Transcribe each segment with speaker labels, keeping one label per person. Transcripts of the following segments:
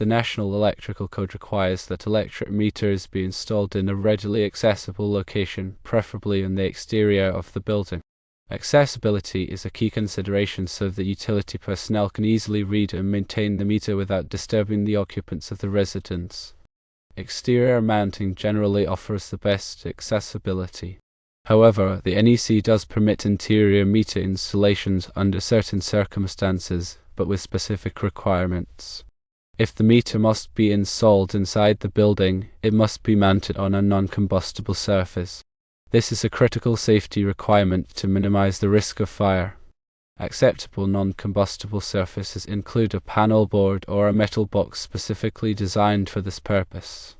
Speaker 1: The National Electrical Code requires that electric meters be installed in a readily accessible location, preferably on the exterior of the building. Accessibility is a key consideration so that utility personnel can easily read and maintain the meter without disturbing the occupants of the residence. Exterior mounting generally offers the best accessibility. However, the NEC does permit interior meter installations under certain circumstances, but with specific requirements. If the meter must be installed inside the building, it must be mounted on a non-combustible surface. This is a critical safety requirement to minimize the risk of fire. Acceptable non-combustible surfaces include a panel board or a metal box specifically designed for this purpose.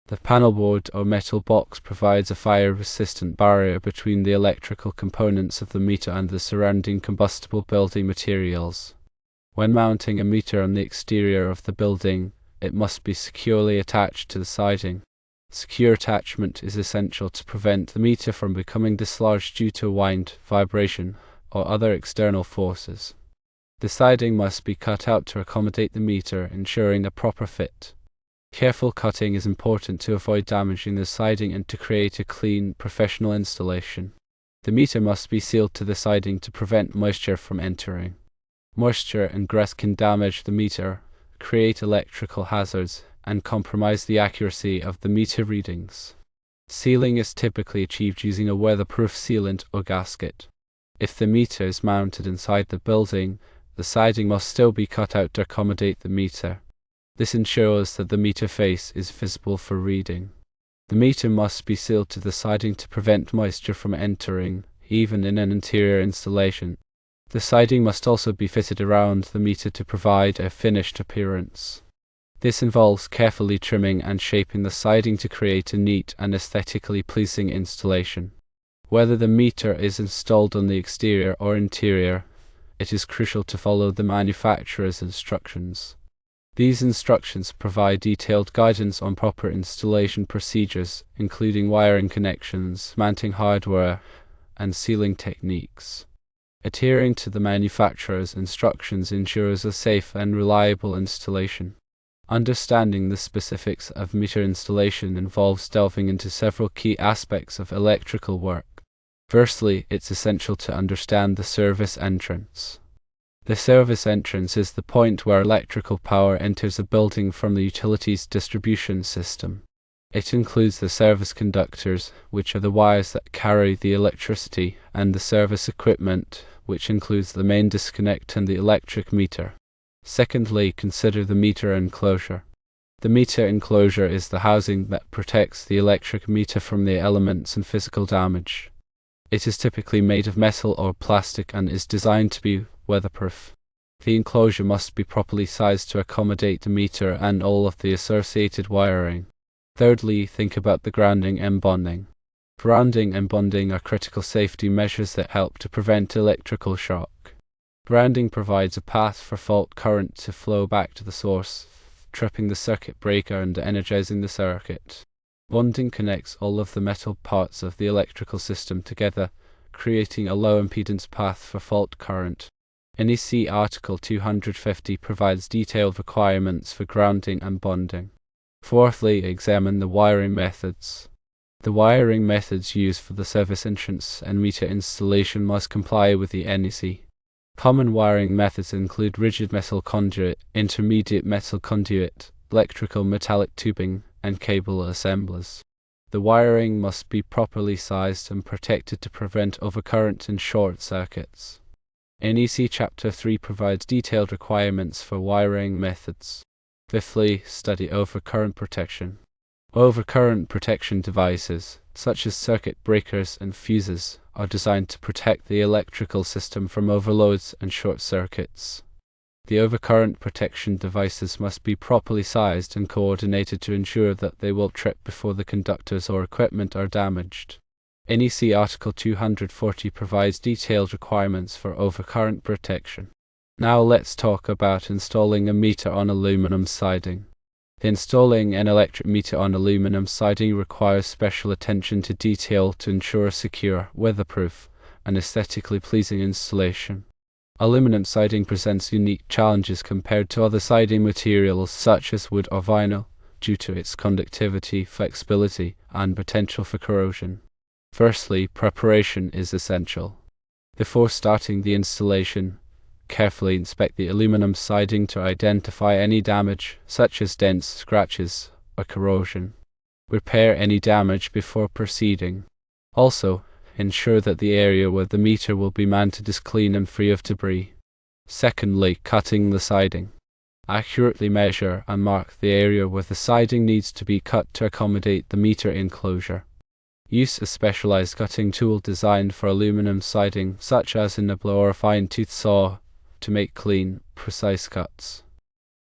Speaker 1: The panel board or metal box provides a fire-resistant barrier between the electrical components of the meter and the surrounding combustible building materials. When mounting a meter on the exterior of the building, it must be securely attached to the siding. Secure attachment is essential to prevent the meter from becoming dislodged due to wind, vibration, or other external forces. The siding must be cut out to accommodate the meter, ensuring a proper fit. Careful cutting is important to avoid damaging the siding and to create a clean, professional installation. The meter must be sealed to the siding to prevent moisture from entering. Moisture and grease can damage the meter, create electrical hazards, and compromise the accuracy of the meter readings. Sealing is typically achieved using a weatherproof sealant or gasket. If the meter is mounted inside the building, the siding must still be cut out to accommodate the meter. This ensures that the meter face is visible for reading. The meter must be sealed to the siding to prevent moisture from entering, even in an interior installation. The siding must also be fitted around the meter to provide a finished appearance. This involves carefully trimming and shaping the siding to create a neat and aesthetically pleasing installation. Whether the meter is installed on the exterior or interior, it is crucial to follow the manufacturer's instructions. These instructions provide detailed guidance on proper installation procedures, including wiring connections, mounting hardware, and sealing techniques. Adhering to the manufacturer's instructions ensures a safe and reliable installation. Understanding the specifics of meter installation involves delving into several key aspects of electrical work. Firstly, it's essential to understand the service entrance. The service entrance is the point where electrical power enters a building from the utility's distribution system. It includes the service conductors, which are the wires that carry the electricity, and the service equipment, which includes the main disconnect and the electric meter. Secondly, consider the meter enclosure. The meter enclosure is the housing that protects the electric meter from the elements and physical damage. It is typically made of metal or plastic and is designed to be weatherproof. The enclosure must be properly sized to accommodate the meter and all of the associated wiring. Thirdly, think about the grounding and bonding. Grounding and bonding are critical safety measures that help to prevent electrical shock. Grounding provides a path for fault current to flow back to the source, tripping the circuit breaker and energizing the circuit. Bonding connects all of the metal parts of the electrical system together, creating a low impedance path for fault current. NEC Article 250 provides detailed requirements for grounding and bonding. Fourthly, examine the wiring methods. The wiring methods used for the service entrance and meter installation must comply with the NEC. Common wiring methods include rigid metal conduit, intermediate metal conduit, electrical metallic tubing, and cable assemblers. The wiring must be properly sized and protected to prevent overcurrent and short circuits. NEC Chapter 3 provides detailed requirements for wiring methods. Fifthly, study overcurrent protection. Overcurrent protection devices, such as circuit breakers and fuses, are designed to protect the electrical system from overloads and short circuits. The overcurrent protection devices must be properly sized and coordinated to ensure that they will trip before the conductors or equipment are damaged. NEC Article 240 provides detailed requirements for overcurrent protection. Now let's talk about installing a meter on aluminum siding. Installing an electric meter on aluminum siding requires special attention to detail to ensure a secure, weatherproof, and aesthetically pleasing installation. Aluminum siding presents unique challenges compared to other siding materials such as wood or vinyl, due to its conductivity, flexibility, and potential for corrosion. Firstly, preparation is essential. Before starting the installation, carefully inspect the aluminum siding to identify any damage, such as dents, scratches, or corrosion. Repair any damage before proceeding. Also, ensure that the area where the meter will be mounted is clean and free of debris. Secondly, cutting the siding. Accurately measure and mark the area where the siding needs to be cut to accommodate the meter enclosure. Use a specialized cutting tool designed for aluminum siding, such as a nibble or a fine-tooth saw, to make clean, precise cuts.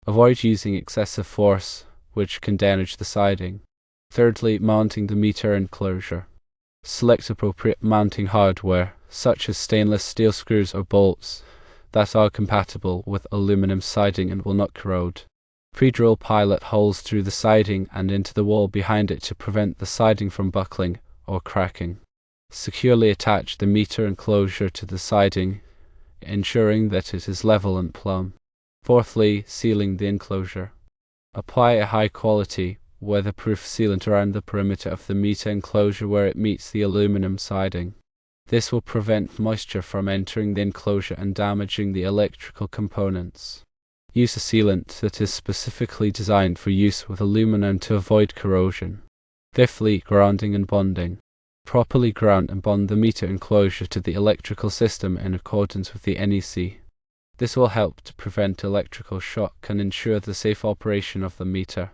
Speaker 1: Avoid using excessive force, which can damage the siding. Thirdly, mounting the meter enclosure. Select appropriate mounting hardware, such as stainless steel screws or bolts, that are compatible with aluminum siding and will not corrode. Pre-drill pilot holes through the siding and into the wall behind it to prevent the siding from buckling or cracking. Securely attach the meter enclosure to the siding, ensuring that it is level and plumb. Fourthly, sealing the enclosure. Apply a high-quality, weatherproof sealant around the perimeter of the meter enclosure where it meets the aluminum siding. This will prevent moisture from entering the enclosure and damaging the electrical components. Use a sealant that is specifically designed for use with aluminum to avoid corrosion. Fifthly, grounding and bonding. Properly ground and bond the meter enclosure to the electrical system in accordance with the NEC. This will help to prevent electrical shock and ensure the safe operation of the meter.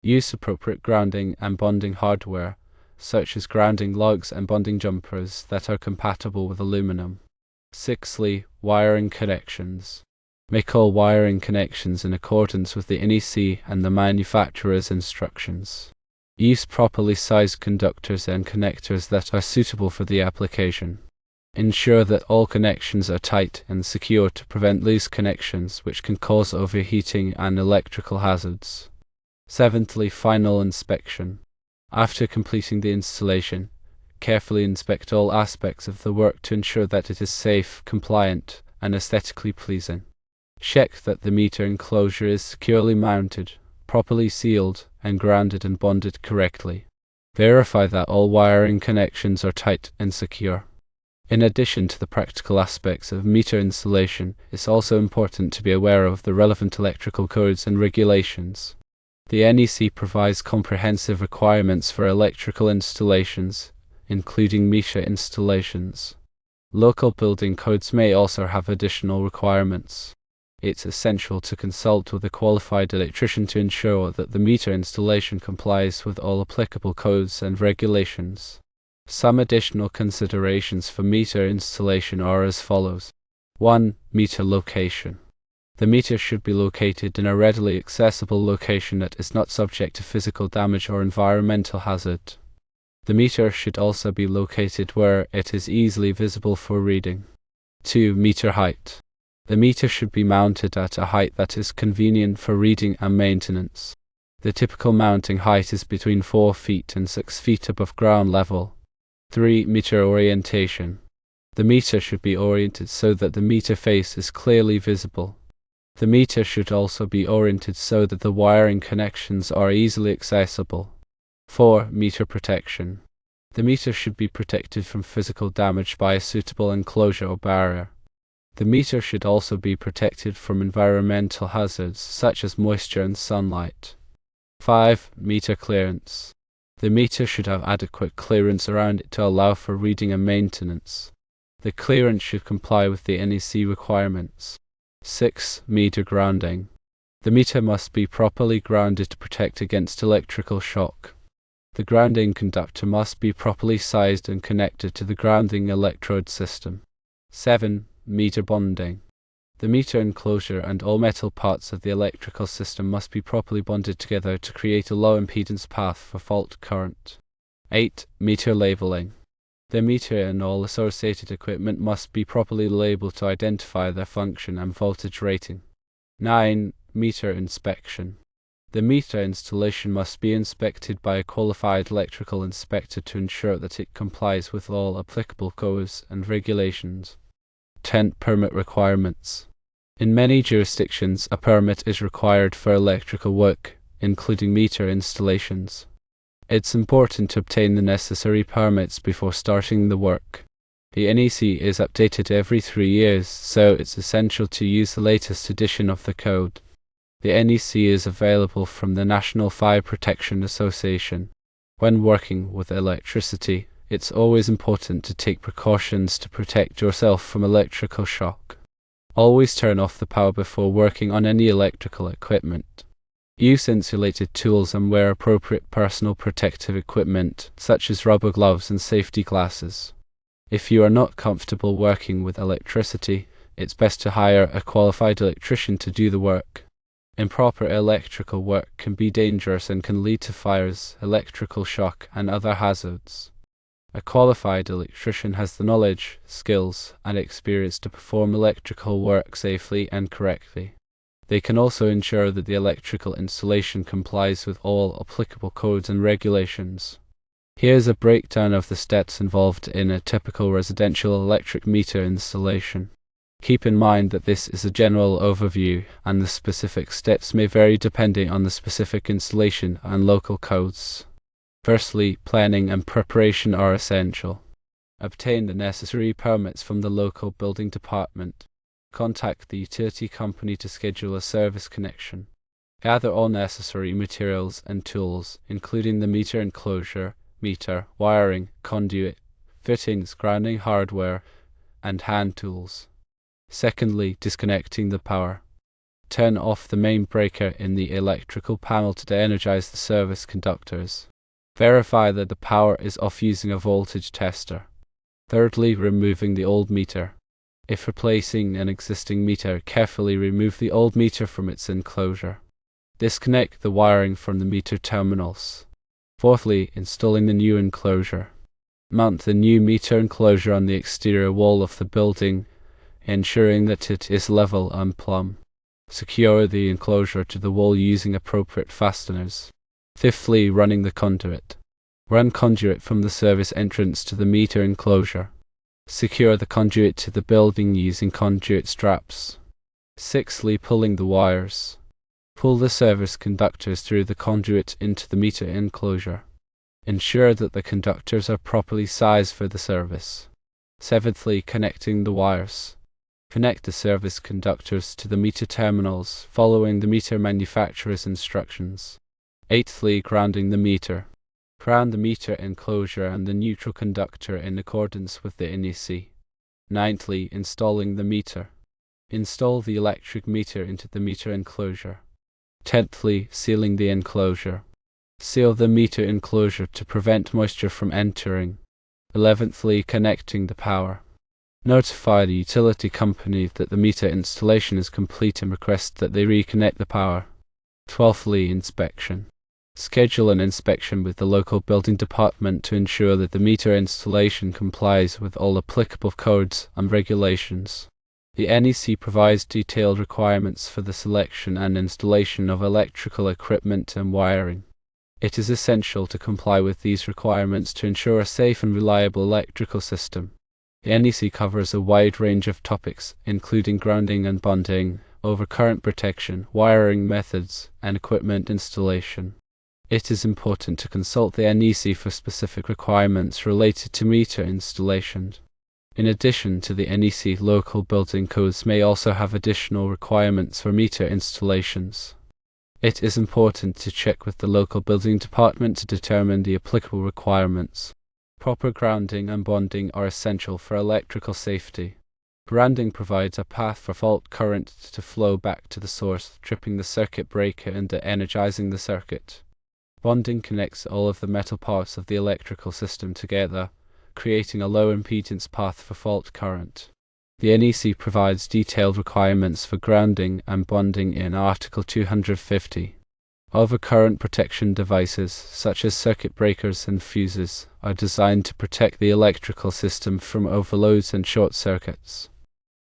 Speaker 1: Use appropriate grounding and bonding hardware, such as grounding lugs and bonding jumpers that are compatible with aluminum. Sixthly, wiring connections. Make all wiring connections in accordance with the NEC and the manufacturer's instructions. Use properly sized conductors and connectors that are suitable for the application. Ensure that all connections are tight and secure to prevent loose connections, which can cause overheating and electrical hazards. Seventhly, final inspection. After completing the installation, carefully inspect all aspects of the work to ensure that it is safe, compliant, and aesthetically pleasing. Check that the meter enclosure is securely mounted, properly sealed, and grounded and bonded correctly. Verify that all wiring connections are tight and secure. In addition to the practical aspects of meter installation, it's also important to be aware of the relevant electrical codes and regulations. The NEC provides comprehensive requirements for electrical installations, including meter installations. Local building codes may also have additional requirements. It's essential to consult with a qualified electrician to ensure that the meter installation complies with all applicable codes and regulations. Some additional considerations for meter installation are as follows. 1. Meter location. The meter should be located in a readily accessible location that is not subject to physical damage or environmental hazard. The meter should also be located where it is easily visible for reading. 2. Meter height. The meter should be mounted at a height that is convenient for reading and maintenance. The typical mounting height is between 4 feet and 6 feet above ground level. 3. Meter orientation. The meter should be oriented so that the meter face is clearly visible. The meter should also be oriented so that the wiring connections are easily accessible. 4. Meter protection. The meter should be protected from physical damage by a suitable enclosure or barrier. The meter should also be protected from environmental hazards such as moisture and sunlight. 5. Meter clearance. The meter should have adequate clearance around it to allow for reading and maintenance. The clearance should comply with the NEC requirements. 6. Meter grounding. The meter must be properly grounded to protect against electrical shock. The grounding conductor must be properly sized and connected to the grounding electrode system. 7. Meter bonding. The meter enclosure and all metal parts of the electrical system must be properly bonded together to create a low impedance path for fault current. 8. Meter labeling. The meter and all associated equipment must be properly labeled to identify their function and voltage rating. 9. Meter inspection. The meter installation must be inspected by a qualified electrical inspector to ensure that it complies with all applicable codes and regulations. 10. Permit requirements. In many jurisdictions, a permit is required for electrical work, including meter installations. It's important to obtain the necessary permits before starting the work. The NEC is updated every 3 years, so it's essential to use the latest edition of the code. The NEC is available from the National Fire Protection Association. When working with electricity, it's always important to take precautions to protect yourself from electrical shock. Always turn off the power before working on any electrical equipment. Use insulated tools and wear appropriate personal protective equipment, such as rubber gloves and safety glasses. If you are not comfortable working with electricity, it's best to hire a qualified electrician to do the work. Improper electrical work can be dangerous and can lead to fires, electrical shock, and other hazards. A qualified electrician has the knowledge, skills, and experience to perform electrical work safely and correctly. They can also ensure that the electrical installation complies with all applicable codes and regulations. Here's a breakdown of the steps involved in a typical residential electric meter installation. Keep in mind that this is a general overview, and the specific steps may vary depending on the specific installation and local codes. Firstly, planning and preparation are essential. Obtain the necessary permits from the local building department. Contact the utility company to schedule a service connection. Gather all necessary materials and tools, including the meter enclosure, meter, wiring, conduit, fittings, grounding hardware, and hand tools. Secondly, disconnecting the power. Turn off the main breaker in the electrical panel to de-energize the service conductors. Verify that the power is off using a voltage tester. Thirdly, removing the old meter. If replacing an existing meter, carefully remove the old meter from its enclosure. Disconnect the wiring from the meter terminals. Fourthly, installing the new enclosure. Mount the new meter enclosure on the exterior wall of the building, ensuring that it is level and plumb. Secure the enclosure to the wall using appropriate fasteners. Fifthly, running the conduit. Run conduit from the service entrance to the meter enclosure. Secure the conduit to the building using conduit straps. Sixthly, pulling the wires. Pull the service conductors through the conduit into the meter enclosure. Ensure that the conductors are properly sized for the service. Seventhly, connecting the wires. Connect the service conductors to the meter terminals, following the meter manufacturer's instructions. Eighthly, grounding the meter. Ground the meter enclosure and the neutral conductor in accordance with the NEC. Ninthly, installing the meter. Install the electric meter into the meter enclosure. Tenthly, sealing the enclosure. Seal the meter enclosure to prevent moisture from entering. 11thly, connecting the power. Notify the utility company that the meter installation is complete and request that they reconnect the power. 12thly, inspection. Schedule an inspection with the local building department to ensure that the meter installation complies with all applicable codes and regulations. The NEC provides detailed requirements for the selection and installation of electrical equipment and wiring. It is essential to comply with these requirements to ensure a safe and reliable electrical system. The NEC covers a wide range of topics, including grounding and bonding, overcurrent protection, wiring methods, and equipment installation. It is important to consult the NEC for specific requirements related to meter installation. In addition to the NEC, local building codes may also have additional requirements for meter installations. It is important to check with the local building department to determine the applicable requirements. Proper grounding and bonding are essential for electrical safety. Grounding provides a path for fault current to flow back to the source, tripping the circuit breaker and de-energizing the circuit. Bonding connects all of the metal parts of the electrical system together, creating a low impedance path for fault current. The NEC provides detailed requirements for grounding and bonding in Article 250. Overcurrent protection devices, such as circuit breakers and fuses, are designed to protect the electrical system from overloads and short circuits.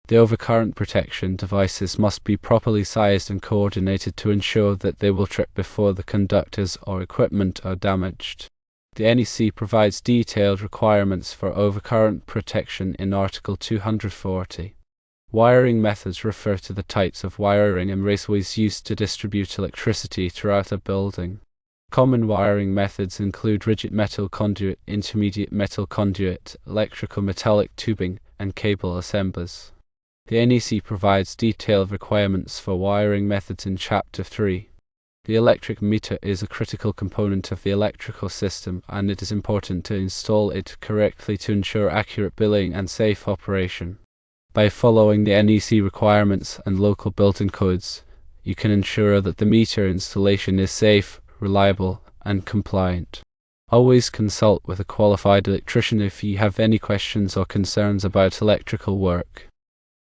Speaker 1: The overcurrent protection devices must be properly sized and coordinated to ensure that they will trip before the conductors or equipment are damaged. The NEC provides detailed requirements for overcurrent protection in Article 240. Wiring methods refer to the types of wiring and raceways used to distribute electricity throughout a building. Common wiring methods include rigid metal conduit, intermediate metal conduit, electrical metallic tubing, and cable assemblies. The NEC provides detailed requirements for wiring methods in Chapter 3. The electric meter is a critical component of the electrical system, and it is important to install it correctly to ensure accurate billing and safe operation. By following the NEC requirements and local built-in codes, you can ensure that the meter installation is safe, reliable, and compliant. Always consult with a qualified electrician if you have any questions or concerns about electrical work.